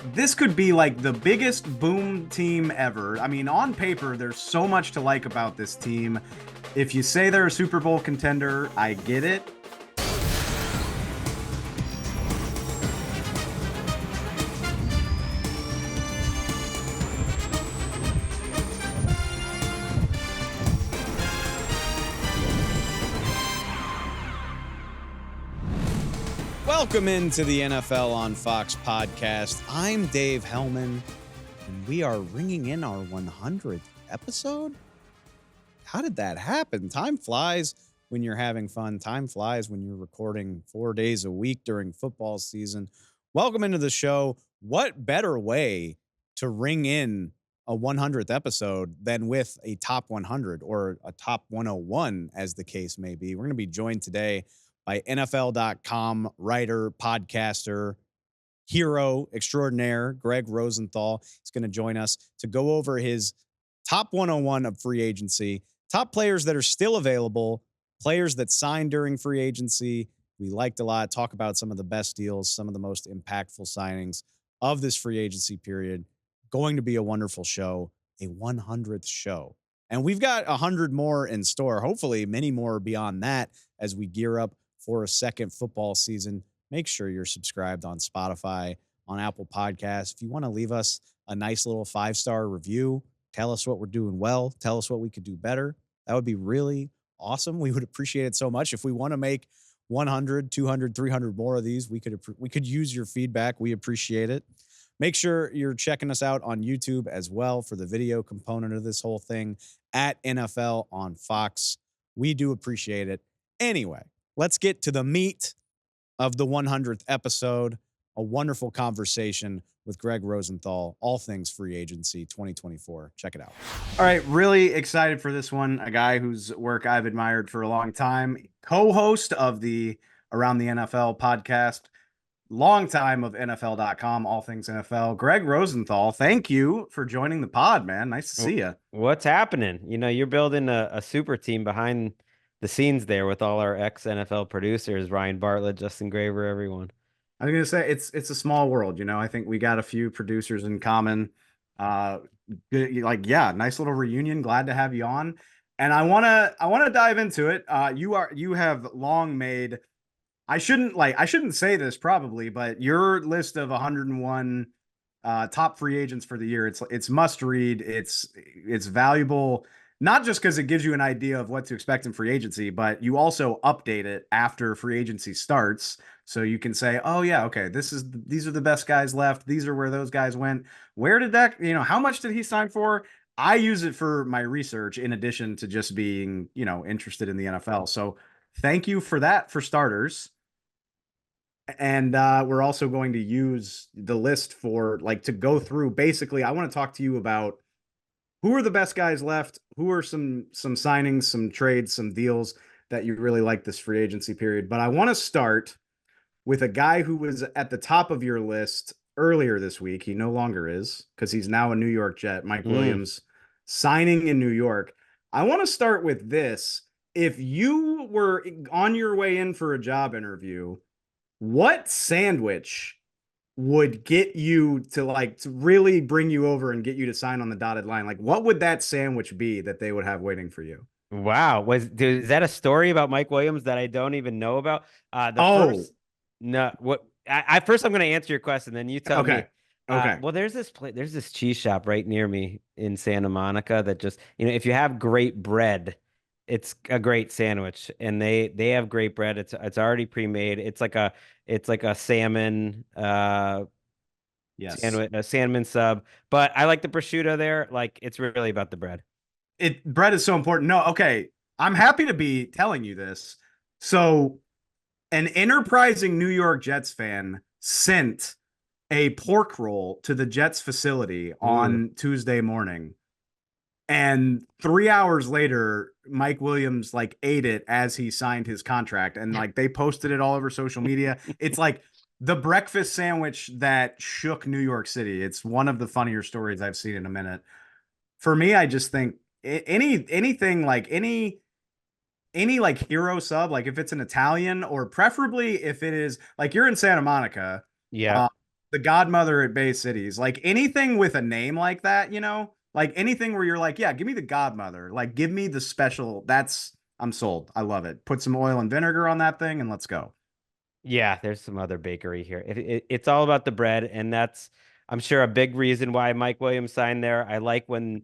this could be like the biggest boom team ever. I mean, on paper, there's so much to like about this team. If you say they're a Super Bowl contender, I get it. Welcome into the NFL on Fox podcast. I'm Dave Helman, and we are ringing in our 100th episode. How did that happen? Time flies when you're having fun. Time flies when you're recording 4 days a week during football season. Welcome into the show. What better way to ring in a 100th episode than with a top 100 or a top 101, as the case may be? We're going to be joined today by NFL.com writer, podcaster, hero extraordinaire, Gregg Rosenthal. He's going to join us to go over his top 101 of free agency, top players that are still available, players that signed during free agency. We liked a lot. Talk about some of the best deals, some of the most impactful signings of this free agency period. Going to be a wonderful show, a 100th show. And we've got 100 more in store, hopefully many more beyond that as we gear up for a second football season. Make sure you're subscribed on Spotify, on Apple Podcasts. If you want to leave us a nice little 5-star review, tell us what we're doing well, tell us what we could do better. That would be really awesome. We would appreciate it so much. If we want to make 100, 200, 300 more of these, we could use your feedback. We appreciate it. Make sure you're checking us out on YouTube as well for the video component of this whole thing at NFL on Fox. We do appreciate it. Anyway, let's get to the meat of the 100th episode, a wonderful conversation with Gregg Rosenthal, all things free agency 2024. Check it out. All right, really excited for this one. A guy whose work I've admired for a long time, co-host of the Around the NFL podcast, long time of NFL.com, all things NFL. Gregg Rosenthal, thank you for joining the pod, man. Nice to see you. What's happening? You know, you're building a super team behind the scenes there with all our ex-NFL producers, Ryan Bartlett, Justin Graver, everyone. I was gonna say it's a small world, you know. I think we got a few producers in common. Nice little reunion. Glad to have you on. And I wanna dive into it. You have long made. I shouldn't say this probably, but your list of 101 top free agents for the year, it's must read. It's valuable, not just because it gives you an idea of what to expect in free agency, but you also update it after free agency starts. So you can say, oh yeah, okay, these are the best guys left. These are where those guys went. Where did that, how much did he sign for? I use it for my research in addition to just being, interested in the NFL. So thank you for that for starters. And we're also going to use the list for to go through. Basically, I want to talk to you about who are the best guys left, who are some signings, some trades, some deals that you really like this free agency period. But I want to start with a guy who was at the top of your list earlier this week. He no longer is because he's now a New York Jet. Mike Williams signing in New York. I want to start with this. If you were on your way in for a job interview, what sandwich would get you to really bring you over and get you to sign on the dotted line? Like, what would that sandwich be that they would have waiting for you? Wow. Is that a story about Mike Williams that I don't even know about? First I'm going to answer your question, then you tell me. Okay. Well, there's this cheese shop right near me in Santa Monica that just, if you have great bread, it's a great sandwich, and they have great bread. It's already pre-made. It's like a salmon sandwich, a salmon sub. But I like the prosciutto there. Like, it's really about the bread. Bread is so important. No, okay. I'm happy to be telling you this. So an enterprising New York Jets fan sent a pork roll to the Jets facility on Tuesday morning. And 3 hours later, Mike Williams ate it as he signed his contract, and they posted it all over social media. It's like the breakfast sandwich that shook New York City. It's one of the funnier stories I've seen in a minute. For me, I just think anything any hero sub, if it's an Italian, or preferably if it is you're in Santa Monica. Yeah. the godmother at Bay Cities. Like anything with a name like that, like anything where you're like, yeah, give me the godmother. Like give me the special. I'm sold. I love it. Put some oil and vinegar on that thing and let's go. Yeah, there's some other bakery here. It's all about the bread, and that's, I'm sure, a big reason why Mike Williams signed there. I like when,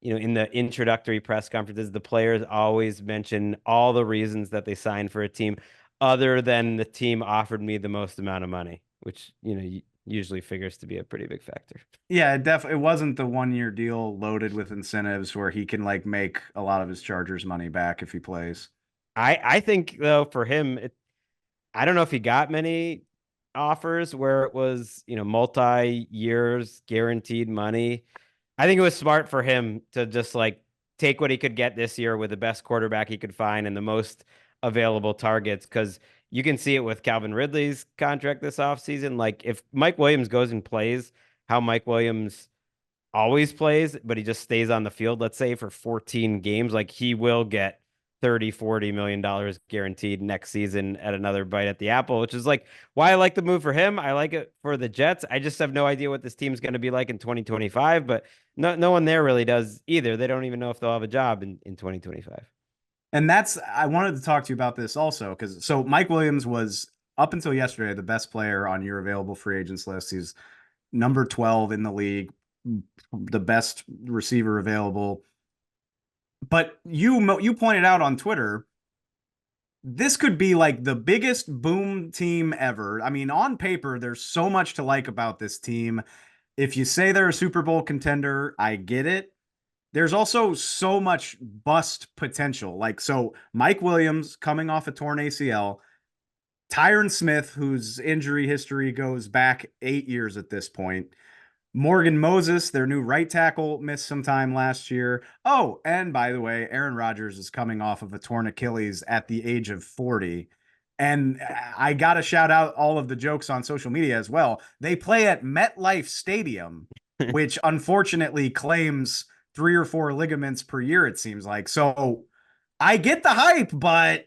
in the introductory press conferences, the players always mention all the reasons that they signed for a team other than the team offered me the most amount of money, which, usually figures to be a pretty big factor. Yeah, it wasn't the 1 year deal loaded with incentives where he can like make a lot of his Chargers money back if he plays. I think though for him, I don't know if he got many offers where it was, multi years guaranteed money. I think it was smart for him to just like take what he could get this year with the best quarterback he could find and the most available targets. Because you can see it with Calvin Ridley's contract this offseason. Like if Mike Williams goes and plays how Mike Williams always plays, but he just stays on the field, let's say for 14 games, like he will get 30-40 million dollars guaranteed next season at another bite at the apple, which is like why I like the move for him. I like it for the Jets. I just have no idea what this team's going to be like in 2025, but no one there really does either. They don't even know if they'll have a job in 2025. And I wanted to talk to you about this also because so Mike Williams was up until yesterday the best player on your available free agents list. He's number 12 in the league, the best receiver available. But you pointed out on Twitter, this could be like the biggest boom team ever. I mean, on paper, there's so much to like about this team. If you say they're a Super Bowl contender, I get it. There's also so much bust potential. Like, so Mike Williams coming off a torn ACL, Tyron Smith, whose injury history goes back 8 years at this point, Morgan Moses, their new right tackle, missed some time last year. Oh, and by the way, Aaron Rodgers is coming off of a torn Achilles at the age of 40. And I got to shout out all of the jokes on social media as well. They play at MetLife Stadium, which unfortunately claims 3 or 4 ligaments per year, it seems like. So I get the hype, but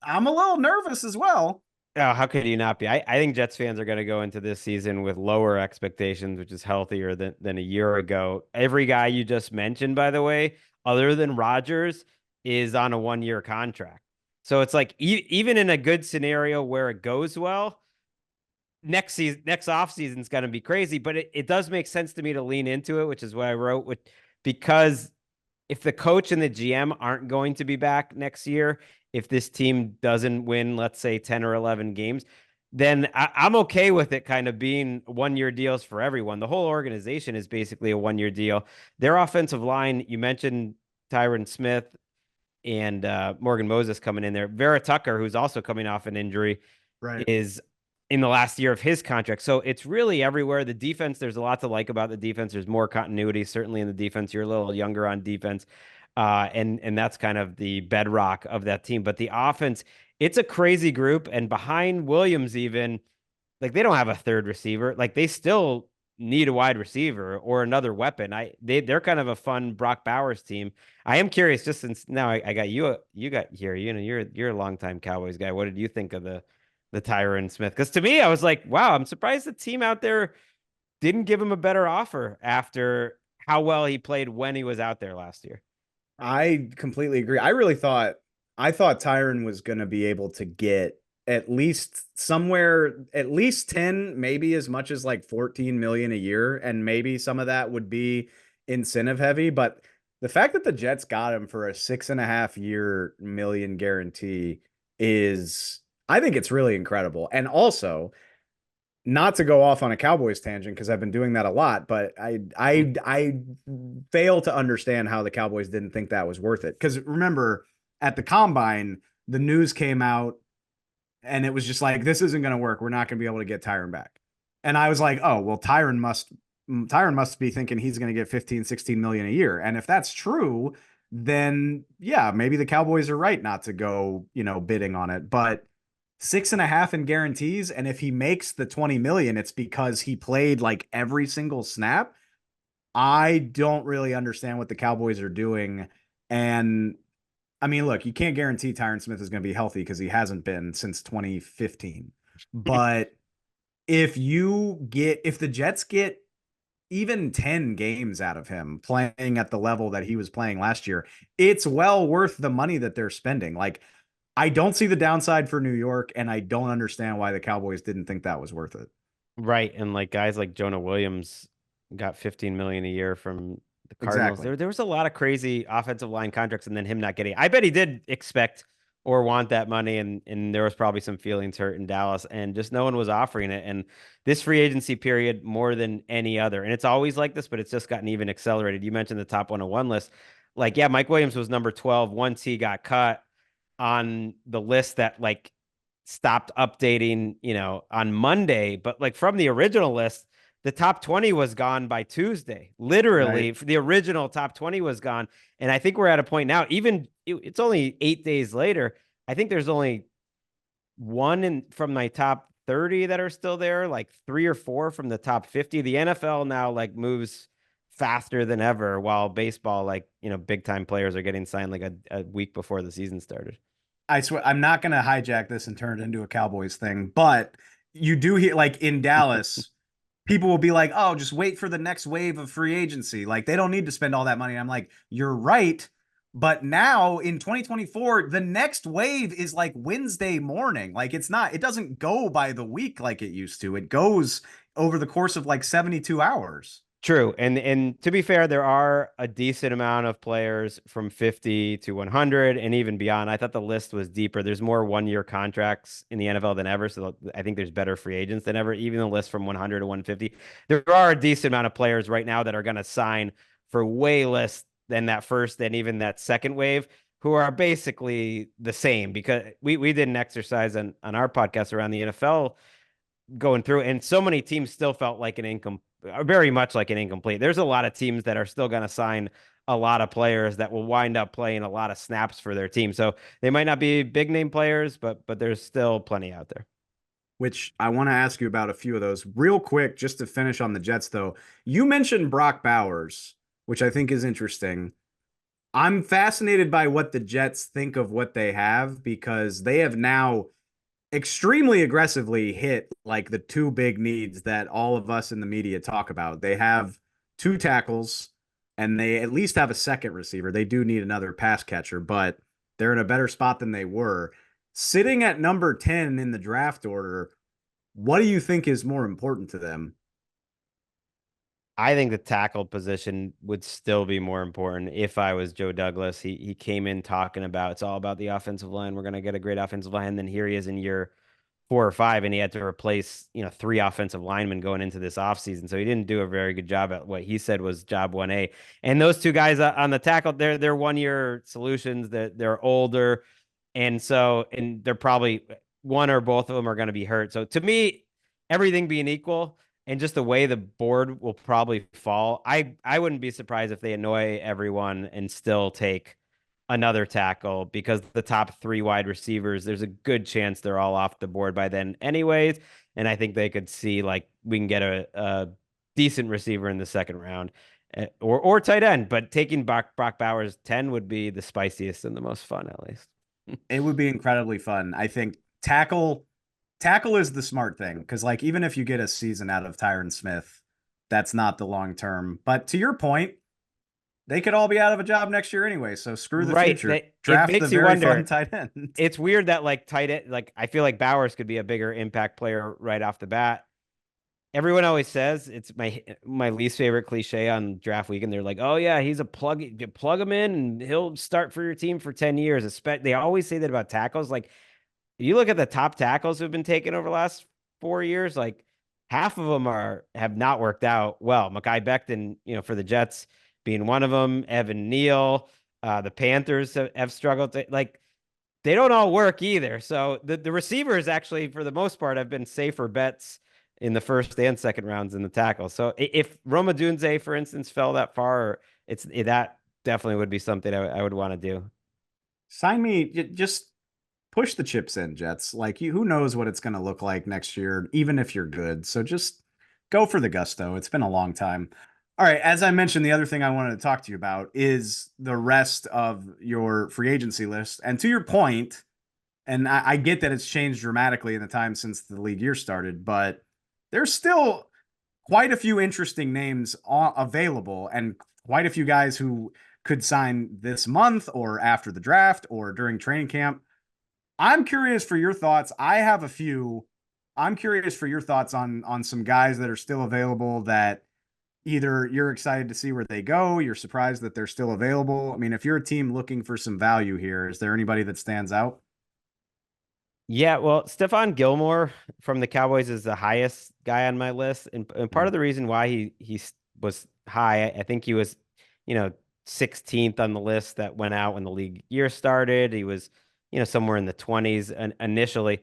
I'm a little nervous as well. Oh, how could you not be? I think Jets fans are going to go into this season with lower expectations, which is healthier than a year ago. Every guy you just mentioned, by the way, other than Rodgers, is on a 1 year contract. So it's like even in a good scenario where it goes well, next off season is going to be crazy. But it does make sense to me to lean into it, which is what I wrote because if the coach and the GM aren't going to be back next year, if this team doesn't win, let's say 10 or 11 games, then I'm okay with it kind of being 1 year deals for everyone. The whole organization is basically a 1 year deal. Their offensive line, you mentioned Tyron Smith and Morgan Moses coming in there. Vera Tucker, who's also coming off an injury, Right. is in the last year of his contract. So it's really everywhere. The defense, there's a lot to like about the defense. There's more continuity, certainly in the defense. You're a little younger on defense. And that's kind of the bedrock of that team. But the offense, it's a crazy group. And behind Williams, even like they don't have a third receiver. Like they still need a wide receiver or another weapon. They're kind of a fun Brock Bowers team. I am curious, just since now I got you got here. You're a longtime Cowboys guy. What did you think of the Tyron Smith? Because to me, I was like, wow, I'm surprised the team out there didn't give him a better offer after how well he played when he was out there last year. I completely agree. I thought Tyron was going to be able to get at least somewhere, at least 10, maybe as much as like 14 million a year. And maybe some of that would be incentive heavy. But the fact that the Jets got him for a 6.5 year million guarantee is, I think it's really incredible. And also, not to go off on a Cowboys tangent because I've been doing that a lot, but I fail to understand how the Cowboys didn't think that was worth it. Because remember, at the combine, the news came out and it was just like, this isn't going to work. We're not going to be able to get Tyron back. And I was like, oh, well, Tyron must be thinking he's going to get 15, 16 million a year. And if that's true, then yeah, maybe the Cowboys are right not to go, bidding on it. But 6.5 in guarantees, and if he makes the 20 million, it's because he played like every single snap. I don't really understand what the Cowboys are doing. And I mean, look, you can't guarantee Tyron Smith is going to be healthy because he hasn't been since 2015. But if the Jets get even 10 games out of him playing at the level that he was playing last year, it's well worth the money that they're spending. Like, I don't see the downside for New York, and I don't understand why the Cowboys didn't think that was worth it. Right. And like guys like Jonah Williams got 15 million a year from the Cardinals. Exactly. There was a lot of crazy offensive line contracts and then him not getting. I bet he did expect or want that money, and there was probably some feelings hurt in Dallas, and just no one was offering it. And this free agency period more than any other. And it's always like this, but it's just gotten even accelerated. You mentioned the top 101 list. Like, yeah, Mike Williams was number 12 once he got cut on the list that like stopped updating, on Monday. But like from the original list, the top 20 was gone by Tuesday. Literally, Right. the original top 20 was gone. And I think we're at a point now, even it's only 8 days later. I think there's only one from my top 30 that are still there, like 3 or 4 from the top 50. The NFL now like moves faster than ever, while baseball, like, big time players are getting signed like a week before the season started. I swear, I'm not going to hijack this and turn it into a Cowboys thing, but you do hear, like, in Dallas, people will be like, oh, just wait for the next wave of free agency. Like, they don't need to spend all that money. I'm like, you're right. But now in 2024, the next wave is like Wednesday morning. Like, it doesn't go by the week like it used to. It goes over the course of like 72 hours. True. And to be fair, there are a decent amount of players from 50 to 100 and even beyond. I thought the list was deeper. There's more 1 year contracts in the NFL than ever. So I think there's better free agents than ever. Even the list from 100 to 150. There are a decent amount of players right now that are going to sign for way less than that first and even that second wave, who are basically the same, because we did an exercise on our podcast around the NFL going through, and so many teams still felt like an income, very much like an incomplete. There's a lot of teams that are still going to sign a lot of players that will wind up playing a lot of snaps for their team. So they might not be big name players, but there's still plenty out there. Which I want to ask you about a few of those real quick, just to finish on the Jets, though. You mentioned Brock Bowers, which I think is interesting. I'm fascinated by what the Jets think of what they have, because they have now extremely aggressively hit like the two big needs that all of us in the media talk about. They have two tackles and they at least have a second receiver. They do need another pass catcher, but they're in a better spot than they were. Sitting at number 10 in the draft order, what do you think is more important to them? I think the tackle position would still be more important if I was Joe Douglas. He came in talking about it's all about the offensive line. We're going to get a great offensive line. And then here he is in year 4 or 5, and he had to replace, 3 offensive linemen going into this offseason. So he didn't do a very good job at what he said was job 1A. And those two guys on the tackle, they're 1 year solutions. They're older. And they're probably one or both of them are going to be hurt. So to me, everything being equal, and just the way the board will probably fall, I wouldn't be surprised if they annoy everyone and still take another tackle, because the top 3 wide receivers, there's a good chance they're all off the board by then anyways. And I think they could see like we can get a decent receiver in the second round, or tight end. But taking Brock Bowers 10 would be the spiciest and the most fun, at least. It would be incredibly fun. I think tackle is the smart thing, because like even if you get a season out of Tyron Smith, that's not the long term. But to your point, they could all be out of a job next year anyway. So screw the Right. future. It Draft the makes you very fun wonder. tight end. It's weird that like tight end, like I feel like Bowers could be a bigger impact player right off the bat. Everyone always says it's my least favorite cliche on draft weekend. They're like, "Oh yeah, he's a plug. You plug him in, and he'll start for your team for 10 years." They always say that about tackles. Like, you look at the top tackles who've been taken over the last 4 years, like half of them have not worked out well. Mekhi Becton, for the Jets being one of them. Evan Neal, the Panthers have struggled to, like, they don't all work either. So the receivers actually, for the most part, have been safer bets in the first and second rounds in the tackle. So if Roma Dunze, for instance, fell that far, that definitely would be something I would want to do. Sign me. Just push the chips in, Jets. Like, who knows what it's going to look like next year, even if you're good. So just go for the gusto. It's been a long time. All right. As I mentioned, the other thing I wanted to talk to you about is the rest of your free agency list. And to your point, and I get that it's changed dramatically in the time since the league year started, but there's still quite a few interesting names available and quite a few guys who could sign this month or after the draft or during training camp. I'm curious for your thoughts. I have a few. I'm curious for your thoughts on some guys that are still available that either you're excited to see where they go, you're surprised that they're still available. I mean, if you're a team looking for some value here, is there anybody that stands out? Yeah, well, Stephon Gilmore from the Cowboys is the highest guy on my list, and part Mm. of the reason why he was high, I think he was, you know, 16th on the list that went out when the league year started. He was, somewhere in the 20s initially.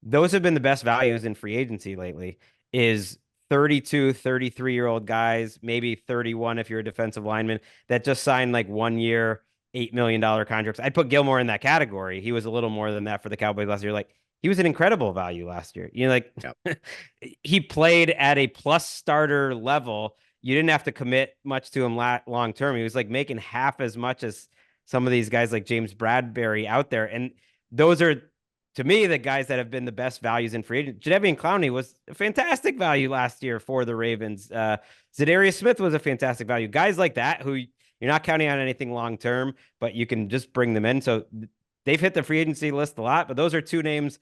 Those have been the best values in free agency lately. Is 32, 33-year-old guys, maybe 31 if you're a defensive lineman that just signed like 1 year $8 million contracts. I'd put Gilmore in that category. He was a little more than that for the Cowboys last year. Like he was an incredible value last year. Like Yep. he played at a plus starter level. You didn't have to commit much to him long term. He was like making half as much as some of these guys like James Bradbury out there. And those are, to me, the guys that have been the best values in free agent. Jadeveon Clowney was a fantastic value last year for the Ravens. Za'Darius Smith was a fantastic value. Guys like that who you're not counting on anything long term, but you can just bring them in. So they've hit the free agency list a lot, but those are two names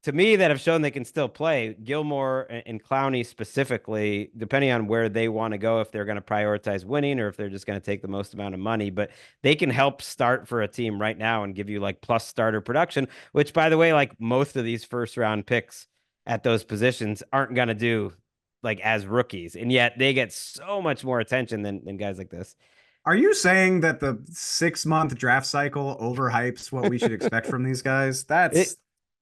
to me that have shown they can still play. Gilmore and Clowney specifically, depending on where they want to go, if they're going to prioritize winning or if they're just going to take the most amount of money, but they can help start for a team right now and give you like plus starter production, which by the way, like most of these first round picks at those positions aren't going to do like as rookies. And yet they get so much more attention than guys like this. Are you saying that the 6 month draft cycle overhypes what we should expect from these guys? It,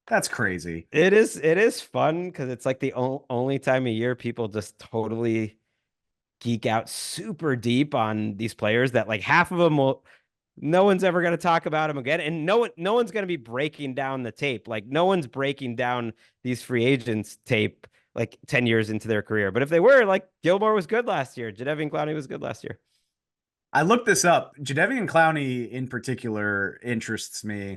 That's crazy. it is fun because it's like the only time of year people just totally geek out super deep on these players that like half of them will no one's ever going to talk about them again, and no one's going to be breaking down the tape. Like no one's breaking down these free agents tape like 10 years into their career. But if they were, like Gilmore was good last year, Jadeveon Clowney was good last year. I looked this up. Jadeveon Clowney in particular interests me,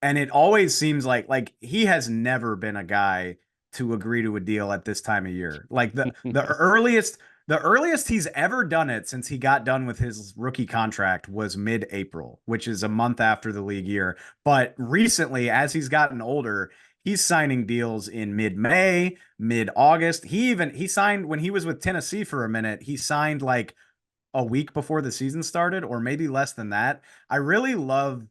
and it always seems like he has never been a guy to agree to a deal at this time of year. Like the earliest he's ever done it since he got done with his rookie contract was mid-April, which is a month after the league year. But recently, as he's gotten older, he's signing deals in mid-May, mid-August. He signed when he was with Tennessee for a minute. He signed like a week before the season started, or maybe less than that. I love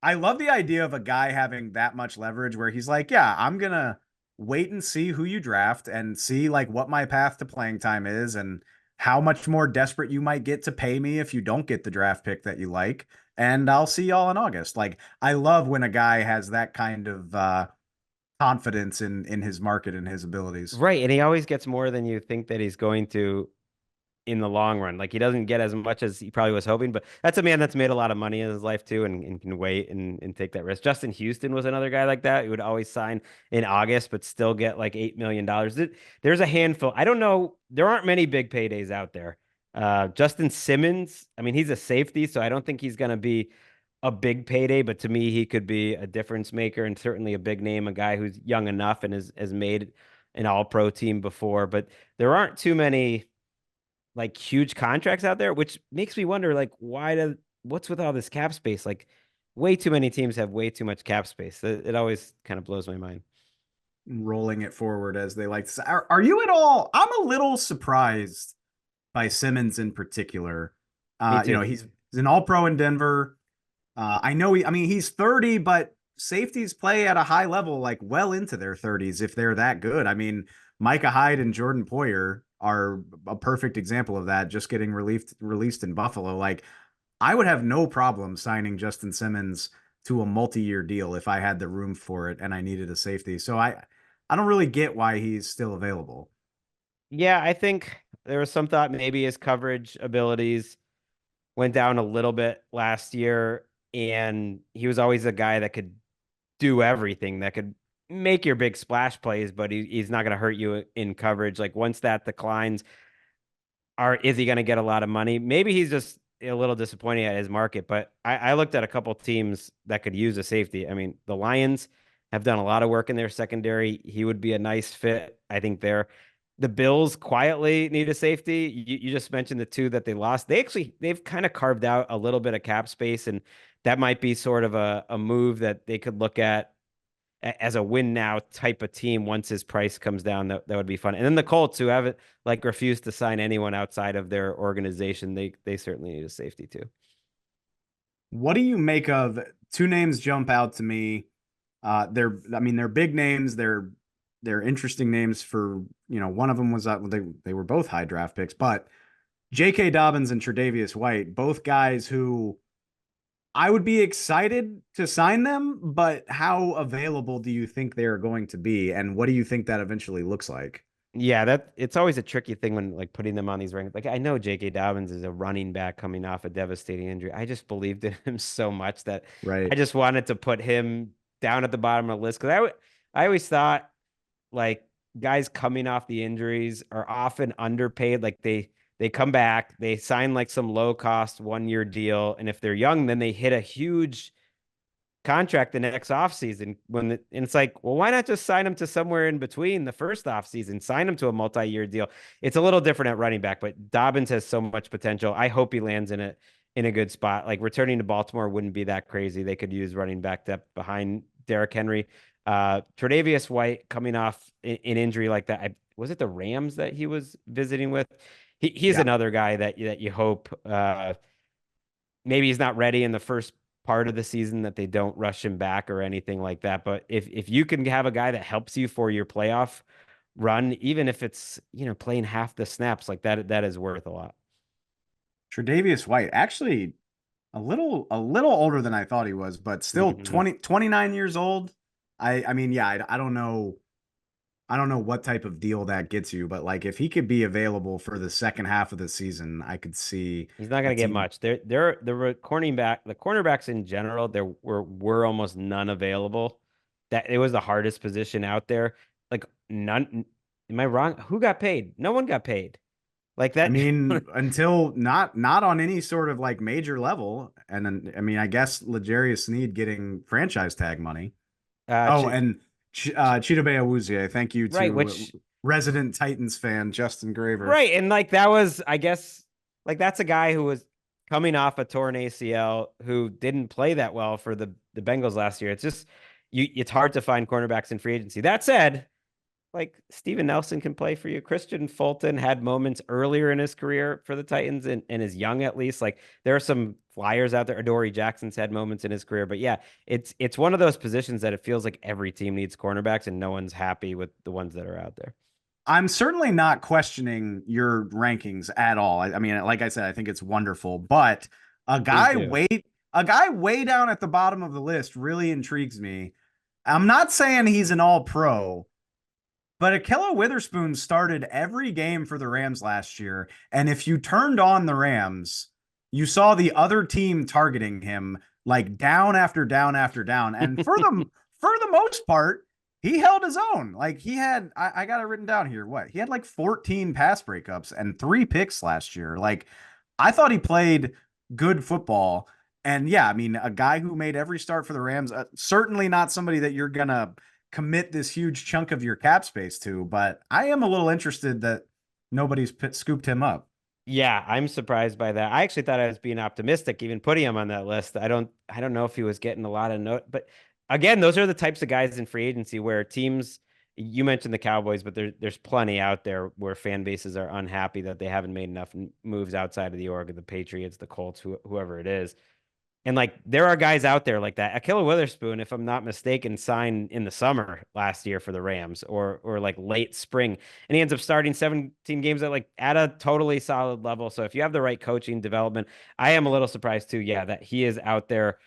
the idea of a guy having that much leverage where he's like, yeah, I'm gonna wait and see who you draft and see like what my path to playing time is and how much more desperate you might get to pay me if you don't get the draft pick that you like. And I'll see y'all in August. Like I love when a guy has that kind of confidence in his market and his abilities. Right. And he always gets more than you think that he's going to in the long run. Like he doesn't get as much as he probably was hoping, but that's a man that's made a lot of money in his life too and can wait and take that risk. Justin Houston was another guy like that. He would always sign in August, but still get like $8 million. There's a handful. I don't know. There aren't many big paydays out there. Justin Simmons, I mean, he's a safety, so I don't think he's going to be a big payday, but to me, he could be a difference maker and certainly a big name, a guy who's young enough and has made an all pro team before, but there aren't too many like huge contracts out there, which makes me wonder, like, what's with all this cap space? Like, way too many teams have way too much cap space. It always kind of blows my mind. Rolling it forward as they like to say. Are you at all? I'm a little surprised by Simmons in particular. Me You know, too. he's an all pro in Denver. I know I mean, he's 30, but safeties play at a high level, like well into their 30s if they're that good. I mean, Micah Hyde and Jordan Poyer are a perfect example of that, just getting released in Buffalo. Like, I would have no problem signing Justin Simmons to a multi-year deal if I had the room for it and I needed a safety. So I don't really get why he's still available. Yeah, I think there was some thought maybe his coverage abilities went down a little bit last year, and he was always a guy that could do everything, that could make your big splash plays, but he's not going to hurt you in coverage. Like once that declines, is he going to get a lot of money? Maybe he's just a little disappointing at his market, but I looked at a couple teams that could use a safety. I mean, the Lions have done a lot of work in their secondary. He would be a nice fit, I think, there. The Bills quietly need a safety. You just mentioned the two that they lost. They've kind of carved out a little bit of cap space, and that might be sort of a move that they could look at as a win now type of team once his price comes down. That would be fun. And then the Colts, who haven't like refused to sign anyone outside of their organization, they certainly need a safety too. What do you make of two names jump out to me? They're big names. They're interesting names for, one of them was they were both high draft picks, but J.K. Dobbins and Tre'Davious White, both guys who I would be excited to sign them, but how available do you think they are going to be? And what do you think that eventually looks like? Yeah, that it's always a tricky thing when like putting them on these rankings. Like I know J.K. Dobbins is a running back coming off a devastating injury. I just believed in him so much that I Right. just wanted to put him down at the bottom of the list because I always thought like guys coming off the injuries are often underpaid. Like they come back, they sign like some low cost 1 year deal, and if they're young, then they hit a huge contract the next offseason and it's like, well, why not just sign him to somewhere in between the first offseason, sign him to a multi-year deal. It's a little different at running back, but Dobbins has so much potential. I hope he lands in a good spot. Like returning to Baltimore wouldn't be that crazy. They could use running back depth behind Derrick Henry. Tre'Davious White coming off an injury like that. Was it the Rams that he was visiting with? He's Yeah. another guy that you hope maybe he's not ready in the first part of the season, that they don't rush him back or anything like that. But if you can have a guy that helps you for your playoff run, even if it's, playing half the snaps, like that is worth a lot. Tre'Davious White, actually a little older than I thought he was, but still Mhm. 29 years old. I mean, yeah, I don't know. I don't know what type of deal that gets you, but like if he could be available for the second half of the season, I could see He's not a going to get team. much. The cornerbacks in general, there were almost none available. That it was the hardest position out there. Like none. Am I wrong? Who got paid? No one got paid. Like I that. mean, until not on any sort of like major level. And then I mean, I guess L'Jarius Sneed getting franchise tag money. uh, Oh, and Chidobe Awuzie. Thank you right, to which resident Titans fan Justin Graver. right, and like that was, I guess, like that's a guy who was coming off a torn ACL who didn't play that well for the Bengals last year. It's just it's hard to find cornerbacks in free agency. That said, like Steven Nelson can play for you. Christian Fulton had moments earlier in his career for the Titans and is young at least. Like there are some flyers out there. Adoree Jackson's had moments in his career, but yeah, it's one of those positions that it feels like every team needs cornerbacks and no one's happy with the ones that are out there. I'm certainly not questioning your rankings at all. I mean, like I said, I think it's wonderful, but a Please guy do. way a guy way down at the bottom of the list really intrigues me. I'm not saying he's an all pro, but Ahkello Witherspoon started every game for the Rams last year. And if you turned on the Rams, you saw the other team targeting him like down after down after down. And for the most part, he held his own. Like he had, I got it written down here. What he had like 14 pass breakups and 3 picks last year. Like I thought he played good football. And yeah, I mean, a guy who made every start for the Rams, certainly not somebody that you're gonna commit this huge chunk of your cap space to, but I am a little interested that nobody's scooped him up. Yeah, I'm surprised by that. I actually thought I was being optimistic, even putting him on that list. I don't know if he was getting a lot of note, but again, those are the types of guys in free agency where teams, you mentioned the Cowboys, but there's plenty out there where fan bases are unhappy that they haven't made enough moves outside of the org, the Patriots, the Colts, whoever it is. And like there are guys out there like that. Ahkello Witherspoon, if I'm not mistaken, signed in the summer last year for the Rams or like late spring. And he ends up starting 17 games at a totally solid level. So if you have the right coaching development, I am a little surprised too, yeah, that he is out there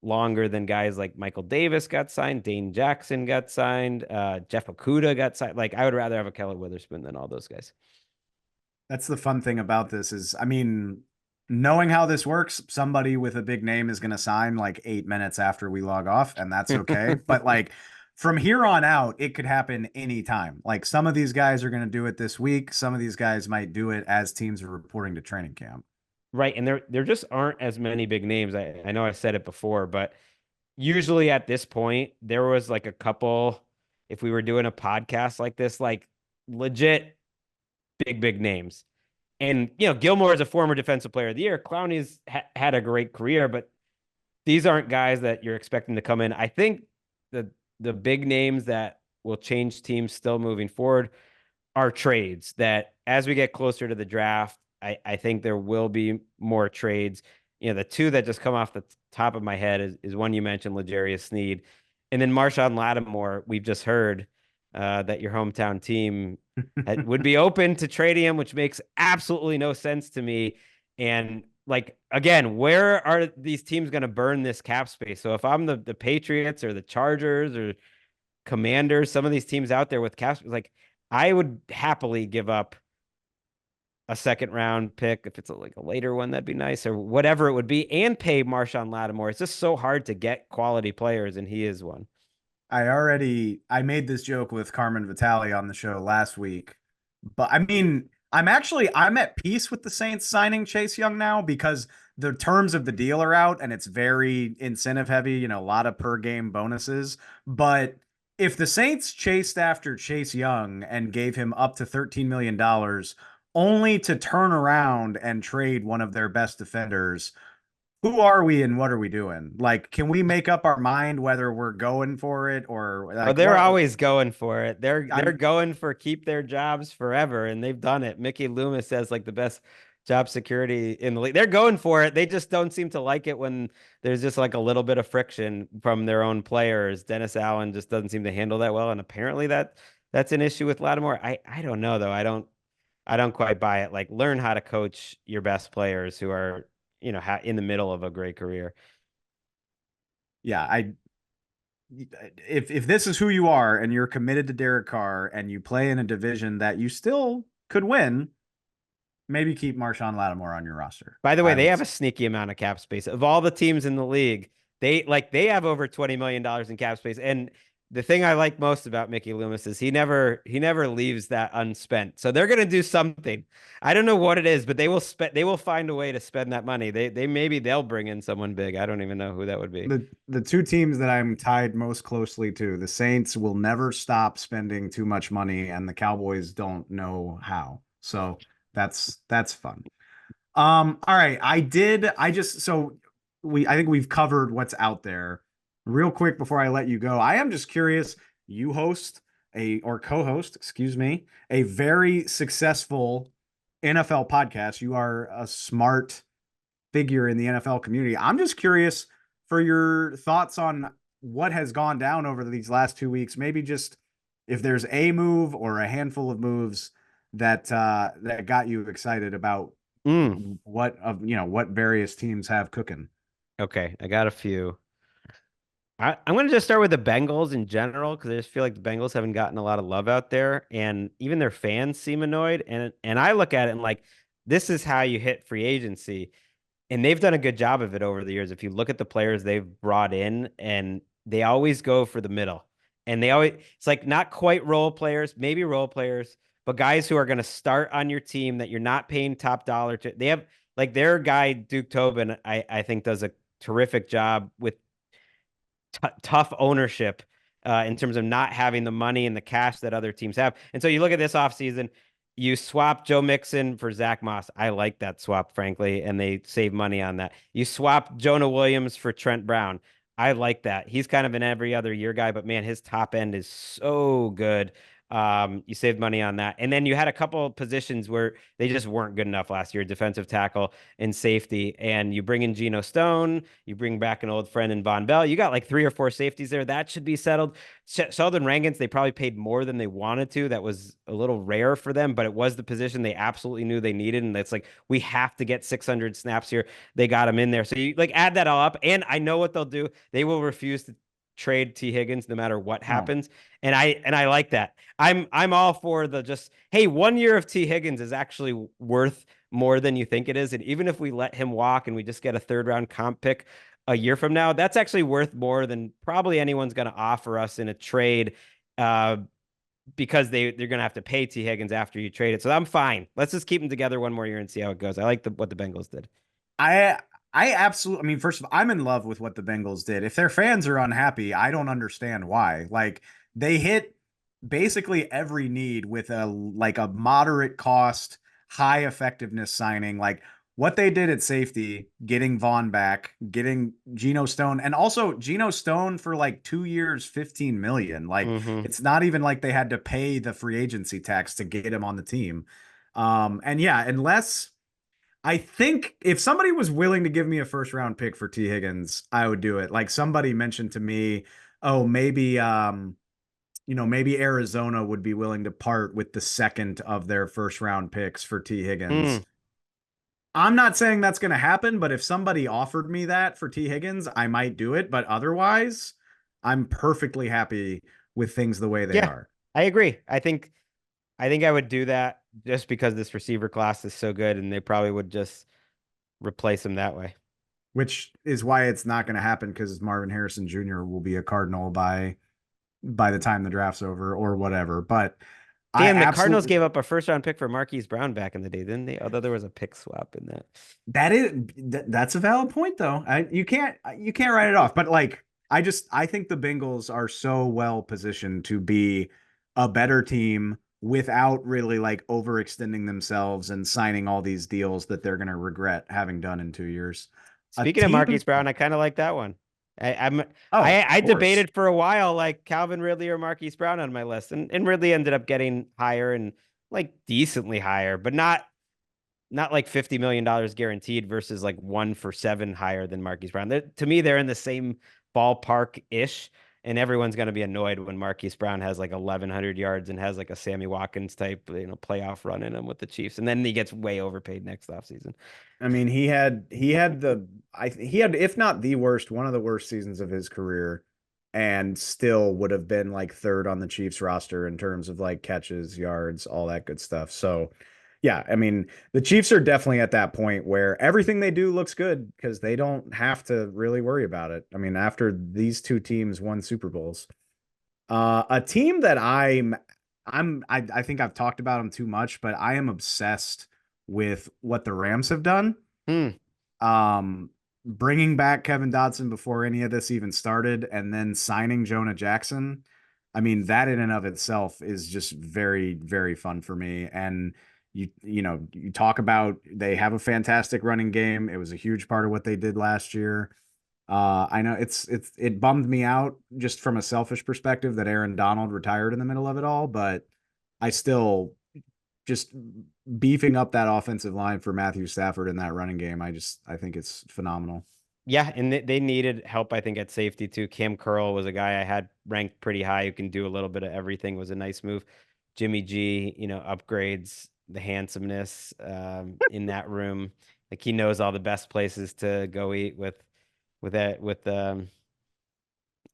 longer than guys like Michael Davis got signed, Dane Jackson got signed, Jeff Okudah got signed. Like I would rather have Ahkello Witherspoon than all those guys. That's the fun thing about this is, I mean, knowing how this works, somebody with a big name is going to sign like 8 minutes after we log off, and that's okay. But like from here on out, it could happen anytime. Like some of these guys are going to do it this week. Some of these guys might do it as teams are reporting to training camp. Right. And there just aren't as many big names. I know I said it before, but usually at this point, there was like a couple, if we were doing a podcast like this, like legit big names. And, Gilmore is a former defensive player of the year. Clowney's had a great career, but these aren't guys that you're expecting to come in. I think the big names that will change teams still moving forward are trades that as we get closer to the draft, I think there will be more trades. The two that just come off the top of my head is one you mentioned, L'Jarius Sneed, and then Marshawn Lattimore. We've just heard that your hometown team would be open to trading him, which makes absolutely no sense to me. And like, again, where are these teams going to burn this cap space? So if I'm the Patriots or the Chargers or Commanders, some of these teams out there with cap space, like I would happily give up a second round pick if it's like a later one, that'd be nice, or whatever it would be, and pay Marshawn Lattimore. It's just so hard to get quality players, and he is one. I made this joke with Carmen Vitale on the show last week, but I mean, I'm at peace with the Saints signing Chase Young now because the terms of the deal are out and it's very incentive heavy, a lot of per game bonuses. But if the Saints chased after Chase Young and gave him up to $13 million only to turn around and trade one of their best defenders, who are we and what are we doing? Like, can we make up our mind whether we're going for it or like? They're always going for it. They're I'm, going for keep their jobs forever, and they've done it. Mickey Loomis says like the best job security in the league. They're going for it. They just don't seem to like it when there's just like a little bit of friction from their own players. Dennis Allen just doesn't seem to handle that well, and apparently that's an issue with Lattimore. I don't know though. I don't quite buy it. Like, learn how to coach your best players who are in the middle of a great career. Yeah, if this is who you are and you're committed to Derek Carr and you play in a division that you still could win, maybe keep Marshawn Lattimore on your roster. By the way, they have a sneaky amount of cap space. Of all the teams in the league, they have over $20 million in cap space. And the thing I like most about Mickey Loomis is he never leaves that unspent. So they're gonna do something. I don't know what it is, but they will find a way to spend that money. Maybe they'll bring in someone big. I don't even know who that would be. The two teams that I'm tied most closely to, the Saints will never stop spending too much money, and the Cowboys don't know how. So that's fun. All right. I think we've covered what's out there. Real quick before I let you go, I am just curious. You host co-host, excuse me, a very successful NFL podcast. You are a smart figure in the NFL community. I'm just curious for your thoughts on what has gone down over these last 2 weeks. Maybe just if there's a move or a handful of moves that got you excited about what various teams have cooking. Okay, I got a few. I'm going to just start with the Bengals in general because I just feel like the Bengals haven't gotten a lot of love out there, and even their fans seem annoyed. And I look at it and like, this is how you hit free agency, and they've done a good job of it over the years. If you look at the players they've brought in, and they always go for the middle, and it's like not quite role players, maybe role players, but guys who are going to start on your team that you're not paying top dollar to. They have like their guy Duke Tobin, I think does a terrific job with tough ownership in terms of not having the money and the cash that other teams have. And so you look at this offseason, you swap Joe Mixon for Zach Moss. I like that swap, frankly, and they save money on that. You swap Jonah Williams for Trent Brown. I like that. He's kind of an every other year guy, but man, his top end is so good. You saved money on that. And then you had a couple of positions where they just weren't good enough last year, defensive tackle and safety. And you bring in Geno Stone, you bring back an old friend in Von Bell. You got like 3 or 4 safeties there. That should be settled. Sheldon Rankins, they probably paid more than they wanted to. That was a little rare for them, but it was the position they absolutely knew they needed. And it's like, we have to get 600 snaps here. They got him in there. So you like add that all up. And I know what they'll do. They will refuse to trade T. Higgins no matter what happens. And I like that. I'm all for the just, hey, 1 year of T. Higgins is actually worth more than you think it is. And even if we let him walk and we just get a 3rd round comp pick a year from now, that's actually worth more than probably anyone's going to offer us in a trade because they're going to have to pay T. Higgins after you trade it. So I'm fine. Let's just keep them together 1 more year and see how it goes. I like what the Bengals did. I absolutely, I mean, first of all, I'm in love with what the Bengals did. If their fans are unhappy, I don't understand why. Like, they hit basically every need with a moderate cost, high effectiveness signing. Like what they did at safety, getting Vaughn back, getting Geno Stone, and also Geno Stone for like 2 years, 15 million. Like Mm-hmm. it's not even like they had to pay the free agency tax to get him on the team. And yeah, unless I think if somebody was willing to give me a first round pick for T. Higgins, I would do it. Like somebody mentioned to me, oh, maybe maybe Arizona would be willing to part with the second of their first round picks for T. Higgins. Mm. I'm not saying that's going to happen, but if somebody offered me that for T. Higgins, I might do it. But otherwise, I'm perfectly happy with things the way they Yeah, are, I agree. I think I would do that just because this receiver class is so good, and they probably would just replace him that way. which is why it's not going to happen because Marvin Harrison Jr. will be a Cardinal by the time the draft's over or whatever. But I Damn, the Cardinals absolutely gave up a first round pick for Marquise Brown back in the day, didn't they? Although there was a pick swap in that. that's a valid point though. You can't write it off. But like I think the Bengals are so well positioned to be a better team without really like overextending themselves and signing all these deals that they're going to regret having done in 2 years. A Speaking of team, Marquise Brown, I kind of like that one. I, I'm oh, of I course. debated for a while like Calvin Ridley or Marquise Brown on my list, and Ridley ended up getting higher and like decently higher, but not like $50 million guaranteed versus like 1 for 7 higher than Marquise Brown. To me, they're in the same ballpark ish, and everyone's going to be annoyed when Marquise Brown has like 1,100 yards and has like a Sammy Watkins type, playoff run in him with the Chiefs, and then he gets way overpaid next offseason. I mean, he had if not the worst, one of the worst seasons of his career, and still would have been like third on the Chiefs roster in terms of like catches, yards, all that good stuff. So, yeah, I mean, the Chiefs are definitely at that point where everything they do looks good because they don't have to really worry about it. I mean, after these two teams won Super Bowls, a team that I think I've talked about them too much, but I am obsessed with what the Rams have done. Hmm. Um, Bringing back Kevin Dotson before any of this even started, and then signing Jonah Jackson. I mean, that in and of itself is just very, very fun for me. And you talk about they have a fantastic running game. It was a huge part of what they did last year. I know it bummed me out just from a selfish perspective that Aaron Donald retired in the middle of it all, but I still just beefing up that offensive line for Matthew Stafford in that running game. I think it's phenomenal. Yeah, and they needed help, I think, at safety too. Cam Curl was a guy I had ranked pretty high who can do a little bit of everything. Was a nice move. Jimmy G, upgrades the handsomeness in that room. Like he knows all the best places to go eat with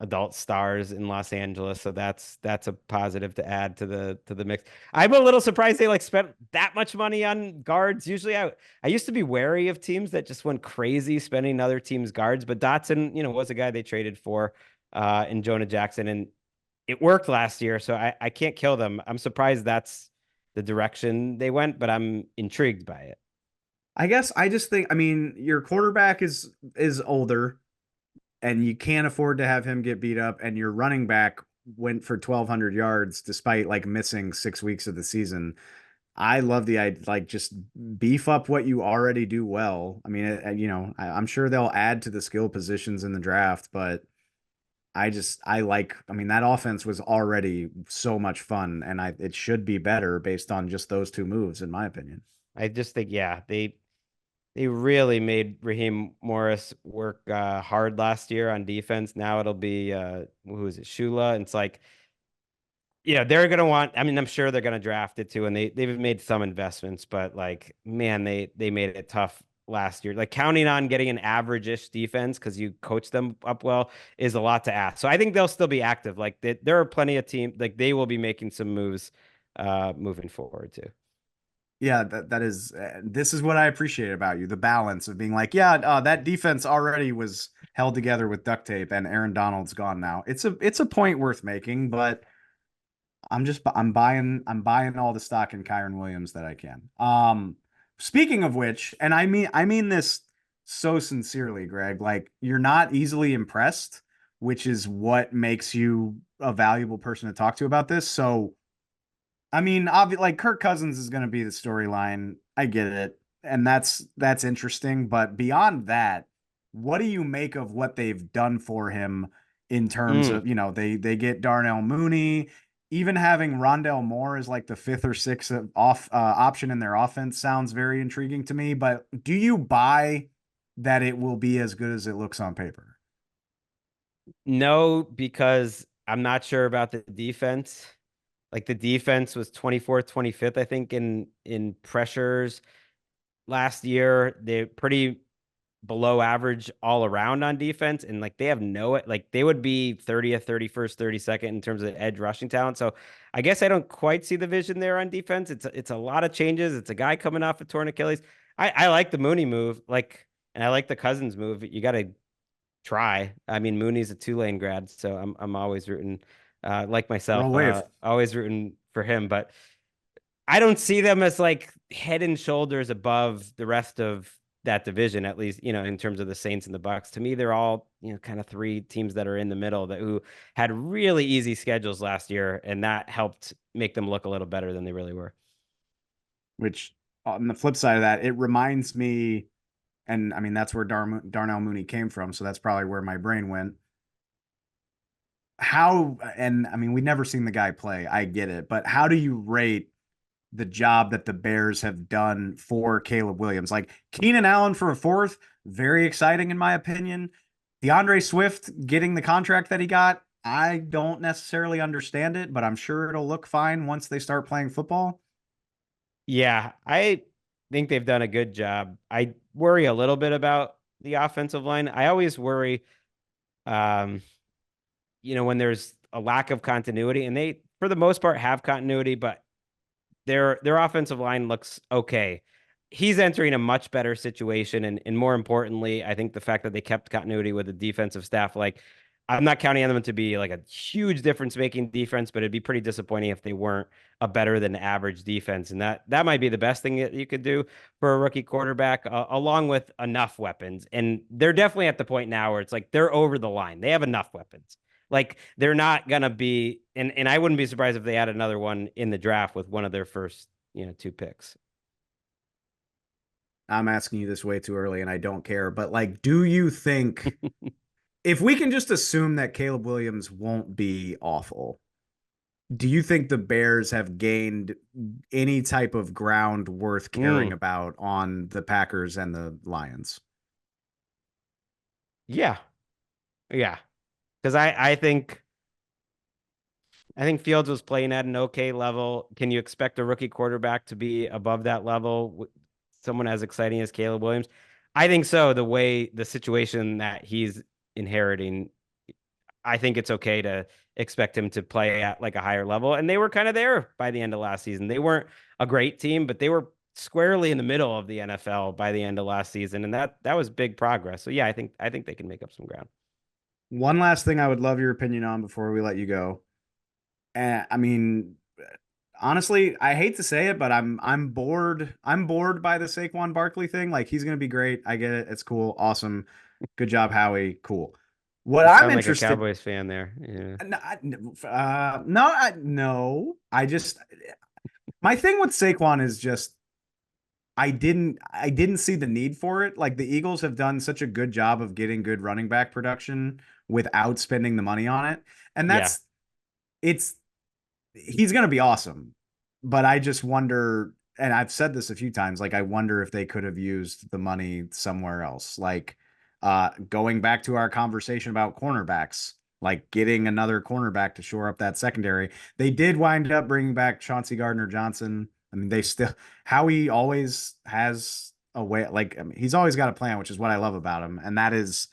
adult stars in Los Angeles. So that's a positive to add to the mix. I'm a little surprised they like spent that much money on guards. Usually I used to be wary of teams that just went crazy spending other teams' guards, but Dotson, was a guy they traded for in Jonah Jackson, and it worked last year. So I can't kill them. I'm surprised that's the direction they went, but I'm intrigued by it. I guess I just think I mean your quarterback is older and you can't afford to have him get beat up, and your running back went for 1,200 yards despite like missing 6 weeks of the season. I love the idea, like just beef up what you already do well. I mean, I'm sure they'll add to the skill positions in the draft, but I mean, that offense was already so much fun, and it should be better based on just those two moves, in my opinion. I just think, yeah, they really made Raheem Morris work hard last year on defense. Now it'll be who is it, Shula? And it's like, yeah, they're gonna want. I mean, I'm sure they're gonna draft it too, and they've made some investments, but like, man, they made it tough last year. Like counting on getting an average-ish defense because you coach them up well is a lot to ask. So I think they'll still be active. Like there are plenty of teams like they will be making some moves moving forward too. Yeah, that is this is what I appreciate about you, the balance of being like, yeah, that defense already was held together with duct tape, and Aaron Donald's gone now. It's a point worth making, but I'm buying all the stock in Kyron Williams that I can. Speaking of which, and I mean this so sincerely, Greg, like you're not easily impressed, which is what makes you a valuable person to talk to about this. So, I mean, like Kirk Cousins is going to be the storyline. I get it. And that's interesting. But beyond that, what do you make of what they've done for him in terms Mm. of, they get Darnell Mooney, even having Rondell Moore as like the fifth or sixth option in their offense sounds very intriguing to me. But do you buy that it will be as good as it looks on paper? No, because I'm not sure about the defense. Like the defense was 24th, 25th, I think, in pressures last year. They're pretty below average all around on defense. And like they have no, like they would be 30th, 31st, 32nd in terms of edge rushing talent. So I guess I don't quite see the vision there on defense. It's a lot of changes. It's a guy coming off a torn Achilles. I like the Mooney move, and I like the Cousins move. You got to try. I mean, Mooney's a Tulane grad, so I'm always rooting, like Roll myself, wave. always rooting for him. But I don't see them as like head and shoulders above the rest of that division, at least, in terms of the Saints and the Bucks. To me, they're all, kind of three teams that are in the middle that who had really easy schedules last year, and that helped make them look a little better than they really were. Which on the flip side of that, it reminds me, and I mean, that's where Darnell Mooney came from. So that's probably where my brain went. And I mean, we've never seen the guy play. I get it. But how do you rate the job that the Bears have done for Caleb Williams? Like Keenan Allen for a fourth, very exciting in my opinion. DeAndre Swift getting the contract that he got, I don't necessarily understand it, but I'm sure it'll look fine once they start playing football. Yeah, I think they've done a good job. I worry a little bit about the offensive line. I always worry, um, when there's a lack of continuity, and they, for the most part, have continuity, but their offensive line looks okay. He's entering a much better situation, and more importantly, I think the fact that they kept continuity with the defensive staff, like I'm not counting on them to be like a huge difference making defense, but it'd be pretty disappointing if they weren't a better than average defense, and that might be the best thing that you could do for a rookie quarterback, along with enough weapons. And they're definitely at the point now where it's like they're over the line. They have enough weapons. Like they're not gonna be, and I wouldn't be surprised if they add another one in the draft with one of their first, two picks. I'm asking you this way too early and I don't care, but like, do you think if we can just assume that Caleb Williams won't be awful, do you think the Bears have gained any type of ground worth caring Mm, about on the Packers and the Lions? yeah, yeah. Because I think Fields was playing at an okay level. Can you expect a rookie quarterback to be above that level? Someone as exciting as Caleb Williams? I think so. The way the situation that he's inheriting, I think it's okay to expect him to play at like a higher level. And they were kind of there by the end of last season. They weren't a great team, but they were squarely in the middle of the NFL by the end of last season, and that was big progress. So yeah, I think they can make up some ground. One last thing I would love your opinion on before we let you go. I mean, honestly, I hate to say it, but I'm bored. I'm bored by the Saquon Barkley thing. Like he's gonna be great. I get it. It's cool. Awesome. Good job, Howie. Cool. What You I'm sound like a interested. Cowboys fan there. Yeah. No. I just my thing with Saquon is just I didn't see the need for it. Like the Eagles have done such a good job of getting good running back production without spending the money on it. And Yeah. it's he's going to be awesome. But I just wonder, and I've said this a few times, like I wonder if they could have used the money somewhere else. Like going back to our conversation about cornerbacks, like getting another cornerback to shore up that secondary. They did wind up bringing back Chauncey Gardner-Johnson. I mean, they still Howie always has a way, like I mean, he's always got a plan, which is what I love about him. And that is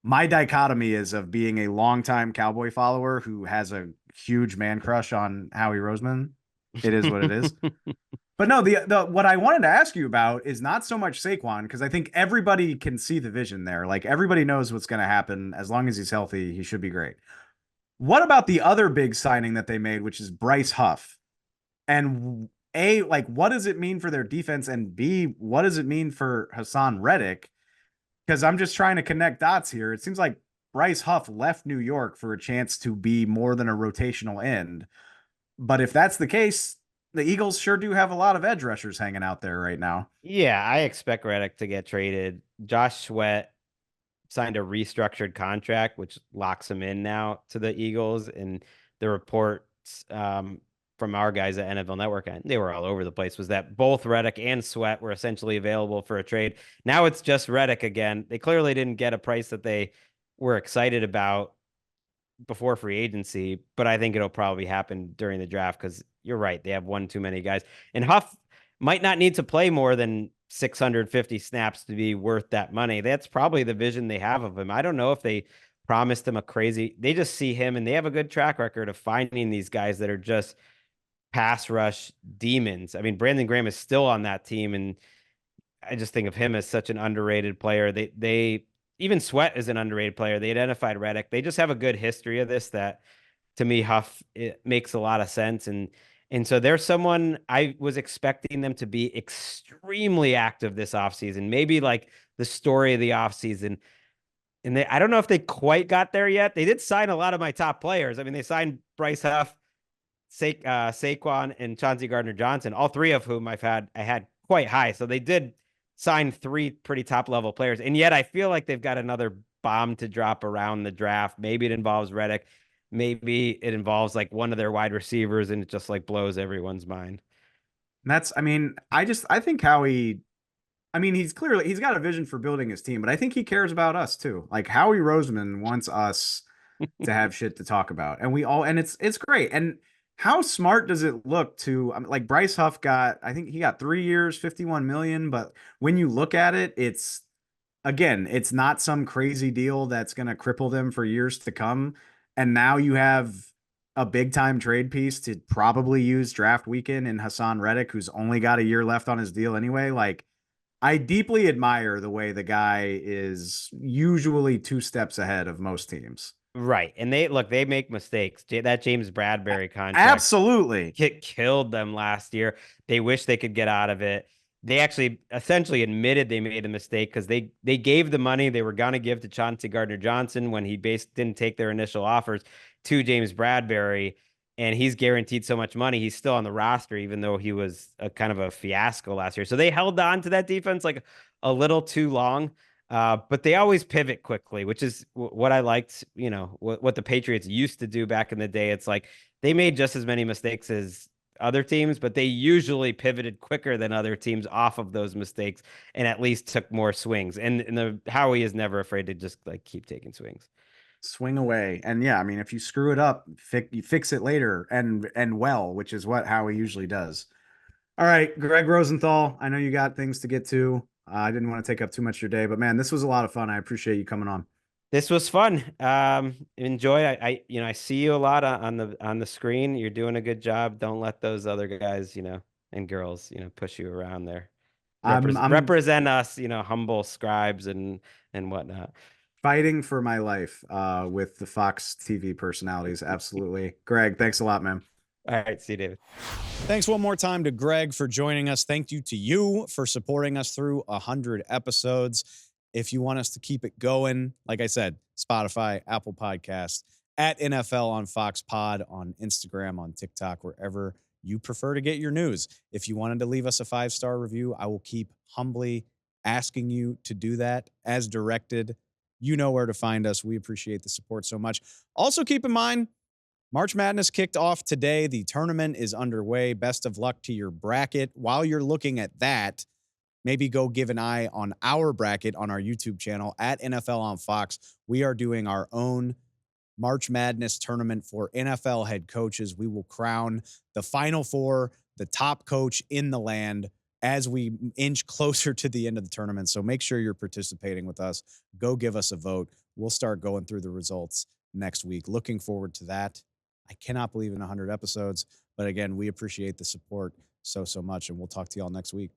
my dichotomy is of being a longtime Cowboy follower who has a huge man crush on Howie Roseman. It is what it is. But no, the what I wanted to ask you about is not so much Saquon, because I think everybody can see the vision there. Like everybody knows what's going to happen. As long as he's healthy, he should be great. What about the other big signing that they made, which is Bryce Huff? And A, like, what does it mean for their defense? And B, what does it mean for Hassan Reddick? Because I'm just trying to connect dots here. It seems like Bryce Huff left New York for a chance to be more than a rotational end. But if that's the case, the Eagles sure do have a lot of edge rushers hanging out there right now. Yeah, I expect Reddick to get traded. Josh Sweat signed a restructured contract, which locks him in now to the Eagles. And the reports from our guys at NFL Network, and they were all over the place, was that both Reddick and Sweat were essentially available for a trade. Now it's just Reddick again. They clearly didn't get a price that they were excited about before free agency, but I think it'll probably happen during the draft because you're right. They have one too many guys. And Huff might not need to play more than 650 snaps to be worth that money. That's probably the vision they have of him. I don't know if they promised him a crazy, they just see him and they have a good track record of finding these guys that are just pass rush demons. I mean, Brandon Graham is still on that team, and I just think of him as such an underrated player. They even Sweat is an underrated player. They identified Reddick. They just have a good history of this that to me, Huff, it makes a lot of sense. And so there's someone I was expecting them to be extremely active this offseason, maybe like the story of the offseason. And I don't know if they quite got there yet. They did sign a lot of my top players. I mean, they signed Bryce Huff, Saquon, and Chauncey Gardner-Johnson, all three of whom I had quite high. So they did sign three pretty top level players. And yet I feel like they've got another bomb to drop around the draft. Maybe it involves Reddick. Maybe it involves like one of their wide receivers and it just like blows everyone's mind. I mean, I think he's got a vision for building his team, but I think he cares about us too. Like Howie Roseman wants us to have shit to talk about. And it's great. And how smart does it look to, I mean, like Bryce Huff I think he got 3 years, 51 million, but when you look at it, it's not some crazy deal that's going to cripple them for years to come. And now you have a big time trade piece to probably use draft weekend in Hassan Reddick, who's only got a year left on his deal anyway. Like, I deeply admire the way the guy is usually 2 steps ahead of most teams. Right. And they make mistakes. That James Bradbury contract Absolutely killed them last year. They wish they could get out of it. They actually essentially admitted they made a mistake because they gave the money they were going to give to Chauncey Gardner-Johnson when he didn't take their initial offers to James Bradbury. And he's guaranteed so much money. He's still on the roster, even though he was a kind of a fiasco last year. So they held on to that defense like a little too long. But they always pivot quickly, which is what I liked, what the Patriots used to do back in the day. It's like they made just as many mistakes as other teams, but they usually pivoted quicker than other teams off of those mistakes and at least took more swings. And the Howie is never afraid to just like keep taking swings. Swing away. And yeah, I mean, if you screw it up, you fix it later and well, which is what Howie usually does. All right, Gregg Rosenthal, I know you got things to get to. I didn't want to take up too much of your day, but man, this was a lot of fun. I appreciate you coming on. This was fun. Enjoy. I see you a lot on the screen. You're doing a good job. Don't let those other guys, and girls, push you around there. I'm Represent us, humble scribes and whatnot. Fighting for my life with the Fox TV personalities. Absolutely. Gregg, thanks a lot, man. All right. See you, David. Thanks one more time to Gregg for joining us. Thank you to you for supporting us through 100 episodes. If you want us to keep it going, like I said, Spotify, Apple Podcasts, at NFL on Fox Pod, on Instagram, on TikTok, wherever you prefer to get your news. If you wanted to leave us a 5-star review, I will keep humbly asking you to do that as directed. You know where to find us. We appreciate the support so much. Also, keep in mind, March Madness kicked off today. The tournament is underway. Best of luck to your bracket. While you're looking at that, maybe go give an eye on our bracket on our YouTube channel at NFL on Fox. We are doing our own March Madness tournament for NFL head coaches. We will crown the Final Four, the top coach in the land, as we inch closer to the end of the tournament. So make sure you're participating with us. Go give us a vote. We'll start going through the results next week. Looking forward to that. I cannot believe in 100 episodes. But again, we appreciate the support so much. And we'll talk to y'all next week.